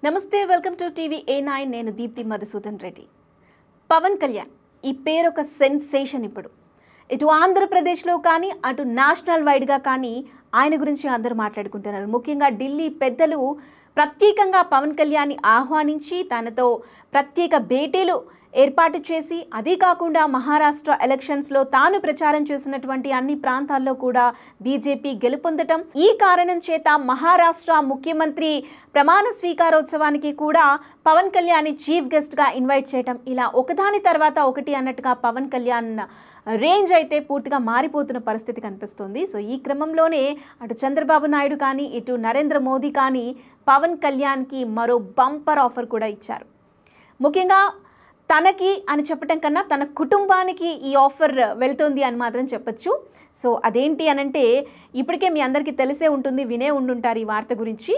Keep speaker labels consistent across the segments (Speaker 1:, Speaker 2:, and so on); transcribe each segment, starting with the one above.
Speaker 1: నమస్తే welcome to TV A9 నేను దీప్తి మధుసూదన్ రెడ్డి. పవన్ కళ్యాణ్ ఈ పేరు ఒక సెన్సేషన్. ఇప్పుడు ఇటు ఆంధ్రప్రదేశ్లో కానీ అటు నేషనల్ వైడ్గా కానీ ఆయన గురించి అందరూ మాట్లాడుకుంటున్నారు. ముఖ్యంగా ఢిల్లీ పెద్దలు ప్రత్యేకంగా పవన్ కళ్యాణ్ని ఆహ్వానించి తనతో ప్రత్యేక భేటీలు ఏర్పాటు చేసి, అదే కాకుండా మహారాష్ట్ర ఎలక్షన్స్లో తాను ప్రచారం చేసినటువంటి అన్ని ప్రాంతాల్లో కూడా బీజేపీ గెలుపొందటం, ఈ కారణం చేత మహారాష్ట్ర ముఖ్యమంత్రి ప్రమాణ స్వీకారోత్సవానికి కూడా పవన్ కళ్యాణ్ని చీఫ్ గెస్ట్గా ఇన్వైట్ చేయటం, ఇలా ఒకదాని తర్వాత ఒకటి అన్నట్టుగా పవన్ కళ్యాణ్ రేంజ్ అయితే పూర్తిగా మారిపోతున్న పరిస్థితి కనిపిస్తుంది. సో ఈ క్రమంలోనే అటు చంద్రబాబు నాయుడు కానీ ఇటు నరేంద్ర మోదీ కానీ పవన్ కళ్యాణ్కి మరో బంపర్ ఆఫర్ కూడా ఇచ్చారు. ముఖ్యంగా తనకి అని చెప్పటం కన్నా తన కుటుంబానికి ఈ ఆఫర్ వెళ్తుంది అని మాత్రం చెప్పచ్చు. సో అదేంటి అనంటే, ఇప్పటికే మీ అందరికీ తెలిసే ఉంటుంది, వినే ఉండుంటారు ఈ వార్త గురించి.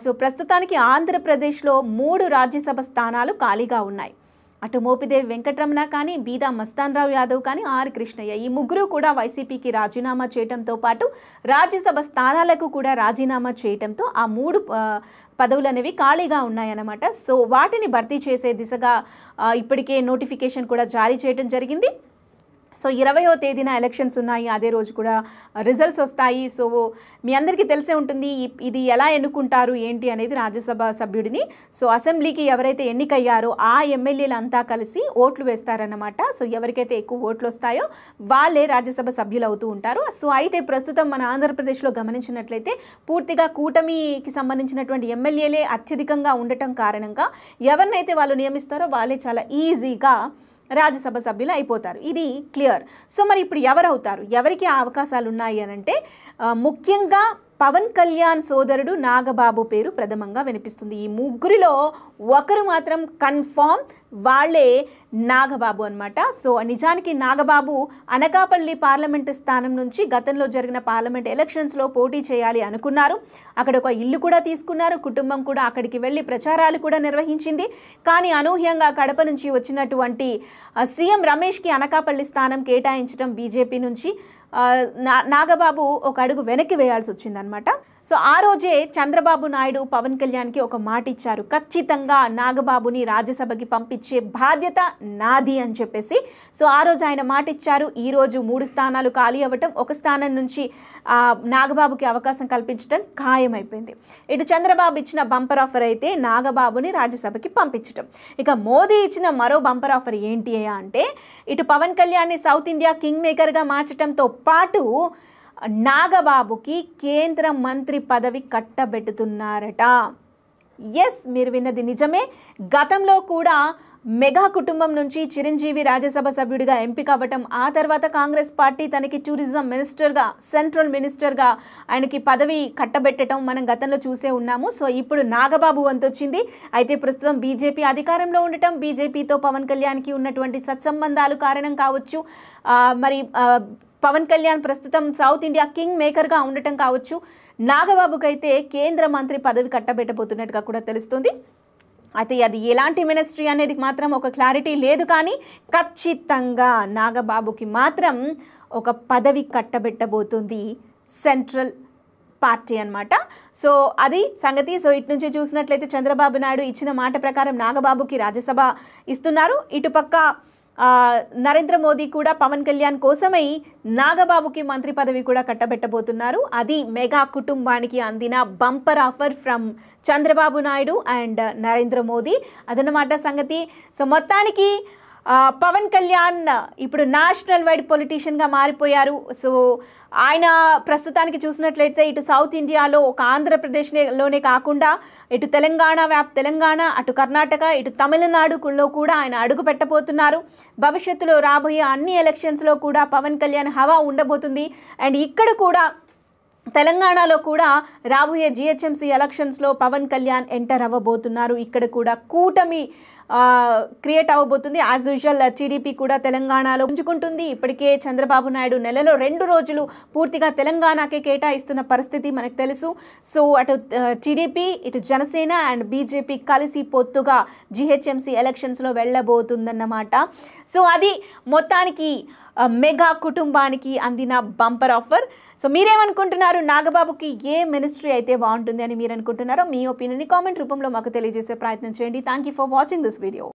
Speaker 1: సో ప్రస్తుతానికి ఆంధ్రప్రదేశ్లో 3 రాజ్యసభ స్థానాలు ఖాళీగా ఉన్నాయి. అటు మోపిదేవి వెంకటరమణ కానీ, బీదా మస్తాన్ రావు యాదవ్ కానీ, ఆర్ కృష్ణయ్య, ఈ ముగ్గురు కూడా వైసీపీకి రాజీనామా చేయడంతో పాటు రాజ్యసభ స్థానాలకు కూడా రాజీనామా చేయడంతో ఆ 3 పదవులు అనేవి ఖాళీగా ఉన్నాయన్నమాట. సో వాటిని భర్తీ చేసే దిశగా ఇప్పటికే నోటిఫికేషన్ కూడా జారీ చేయడం జరిగింది. సో 20వ తేదీన ఎలక్షన్స్ ఉన్నాయి, అదే రోజు కూడా రిజల్ట్స్ వస్తాయి. సో మీ అందరికీ తెలిసే ఉంటుంది ఇది ఎలా ఎన్నుకుంటారు ఏంటి అనేది రాజ్యసభ సభ్యుడిని. సో అసెంబ్లీకి ఎవరైతే ఎన్నికయ్యారో ఆ ఎమ్మెల్యేలు అంతా కలిసి ఓట్లు వేస్తారన్నమాట. సో ఎవరికైతే ఎక్కువ ఓట్లు వస్తాయో వాళ్ళే రాజ్యసభ సభ్యులు అవుతూ ఉంటారు. సో అయితే ప్రస్తుతం మన ఆంధ్రప్రదేశ్లో గమనించినట్లయితే పూర్తిగా కూటమికి సంబంధించినటువంటి ఎమ్మెల్యేలే అత్యధికంగా ఉండటం కారణంగా ఎవరినైతే వాళ్ళు నియమిస్తారో వాళ్ళే చాలా ఈజీగా రాజ్యసభ సభ్యులు అయిపోతారు. ఇది క్లియర్. సో మరి ఇప్పుడు ఎవరవుతారు, ఎవరికి ఆ అవకాశాలు ఉన్నాయి అనంటే, ముఖ్యంగా పవన్ కళ్యాణ్ సోదరుడు నాగబాబు పేరు ప్రథమంగా వినిపిస్తుంది. ఈ ముగ్గురిలో ఒకరు మాత్రం కన్ఫామ్, వాళ్ళే నాగబాబు అనమాట. సో నిజానికి నాగబాబు అనకాపల్లి పార్లమెంటు స్థానం నుంచి గతంలో జరిగిన పార్లమెంట్ ఎలక్షన్స్లో పోటీ చేయాలి అనుకున్నారు. అక్కడ ఒక ఇల్లు కూడా తీసుకున్నారు, కుటుంబం కూడా అక్కడికి వెళ్ళి ప్రచారాలు కూడా నిర్వహించింది. కానీ అనూహ్యంగా కడప నుంచి వచ్చినటువంటి సీఎం రమేష్కి అనకాపల్లి స్థానం కేటాయించడం బీజేపీ నుంచి నాగబాబు ఒక అడుగు వెనక్కి వేయాల్సి వచ్చిందనమాట. సో ఆ రోజే చంద్రబాబు నాయుడు పవన్ కళ్యాణ్కి ఒక మాట ఇచ్చారు, ఖచ్చితంగా నాగబాబుని రాజ్యసభకి పంపించే బాధ్యత నాది అని చెప్పేసి. సో ఆ రోజు ఆయన మాట ఇచ్చారు. ఈరోజు 3 స్థానాలు ఖాళీ అవ్వటం, ఒక స్థానం నుంచి నాగబాబుకి అవకాశం కల్పించడం ఖాయమైపోయింది. ఇటు చంద్రబాబు ఇచ్చిన బంపర్ ఆఫర్ అయితే నాగబాబుని రాజ్యసభకి పంపించడం. ఇక మోదీ ఇచ్చిన మరో బంపర్ ఆఫర్ ఏంటి అంటే, ఇటు పవన్ కళ్యాణ్ని సౌత్ ఇండియా కింగ్ మేకర్గా మార్చడంతో పాటు నాగబాబుకి కేంద్ర మంత్రి పదవి కట్టబెట్టుతున్నారట. ఎస్, మీరు విన్నది నిజమే. గతంలో కూడా మెగా కుటుంబం నుంచి చిరంజీవి రాజ్యసభ సభ్యుడిగా ఎంపిక అవ్వటం, ఆ తర్వాత కాంగ్రెస్ పార్టీ తనకి టూరిజం మినిస్టర్గా, సెంట్రల్ మినిస్టర్గా ఆయనకి పదవి కట్టబెట్టడం మనం గతంలో చూసే ఉన్నాము. సో ఇప్పుడు నాగబాబు వంతు వచ్చింది. అయితే ప్రస్తుతం బీజేపీ అధికారంలో ఉండటం, బీజేపీతో పవన్ కళ్యాణ్కి ఉన్నటువంటి సత్సంబంధాలు కారణం కావచ్చు, మరి పవన్ కళ్యాణ్ ప్రస్తుతం సౌత్ ఇండియా కింగ్ మేకర్గా ఉండటం కావచ్చు, నాగబాబుకి అయితే కేంద్ర మంత్రి పదవి కట్టబెట్టబోతున్నట్టుగా కూడా తెలుస్తుంది. అయితే అది ఎలాంటి మినిస్ట్రీ అనేది మాత్రం ఒక క్లారిటీ లేదు, కానీ ఖచ్చితంగా నాగబాబుకి మాత్రం ఒక పదవి కట్టబెట్టబోతుంది సెంట్రల్ పార్టీ అనమాట. సో అది సంగతి. సో ఇటు నుంచి చూసినట్లయితే చంద్రబాబు నాయుడు ఇచ్చిన మాట ప్రకారం నాగబాబుకి రాజ్యసభ ఇస్తున్నారు. ఇటుపక్క నరేంద్ర మోదీ కూడా పవన్ కళ్యాణ్ కోసమై నాగబాబుకి మంత్రి పదవి కూడా కట్టబెట్టబోతున్నారు. అది మెగా కుటుంబానికి అందిన bumper offer from Chandrababu Naidu and Narendra Modi. అదనమాట సంగతి. సో మొత్తానికి పవన్ కళ్యాణ్ ఇప్పుడు నేషనల్ వైడ్ పొలిటీషియన్గా మారిపోయారు. సో ఆయన ప్రస్తుతానికి చూసినట్లయితే ఇటు సౌత్ ఇండియాలో ఒక ఆంధ్రప్రదేశ్లోనే కాకుండా ఇటు తెలంగాణ, అటు కర్ణాటక, ఇటు తమిళనాడులో కూడా ఆయన అడుగు పెట్టబోతున్నారు. భవిష్యత్తులో రాబోయే అన్ని ఎలక్షన్స్లో కూడా పవన్ కళ్యాణ్ హవా ఉండబోతుంది. అండ్ ఇక్కడ కూడా తెలంగాణలో కూడా రాబోయే జిహెచ్ఎంసీ ఎలక్షన్స్లో పవన్ కళ్యాణ్ ఎంటర్ అవ్వబోతున్నారు. ఇక్కడ కూడా కూటమి క్రియేట్ అవ్వబోతుంది. యాజ్ యూజువల్ టీడీపీ కూడా తెలంగాణలో ఉంచుకుంటుంది. ఇప్పటికే చంద్రబాబు నాయుడు నెలలో 2 రోజులు పూర్తిగా తెలంగాణకే కేటాయిస్తున్న పరిస్థితి మనకు తెలుసు. సో అటు టీడీపీ, ఇటు జనసేన అండ్ బీజేపీ కలిసి పొత్తుగా జిహెచ్ఎంసీ ఎలక్షన్స్లో వెళ్ళబోతుందన్నమాట. సో అది మొత్తానికి మెగా కుటుంబానికి అందిన బంపర్ ఆఫర్. సో మీరేమనుకుంటున్నారు, నాగబాబుకి ఏ మినిస్ట్రీ అయితే బాగుంటుంది అని మీరు అనుకుంటున్నారో మీ ఒపీనియన్ని కామెంట్ రూపంలో మాకు తెలియజేసే ప్రయత్నం చేయండి. Thank you for watching this video.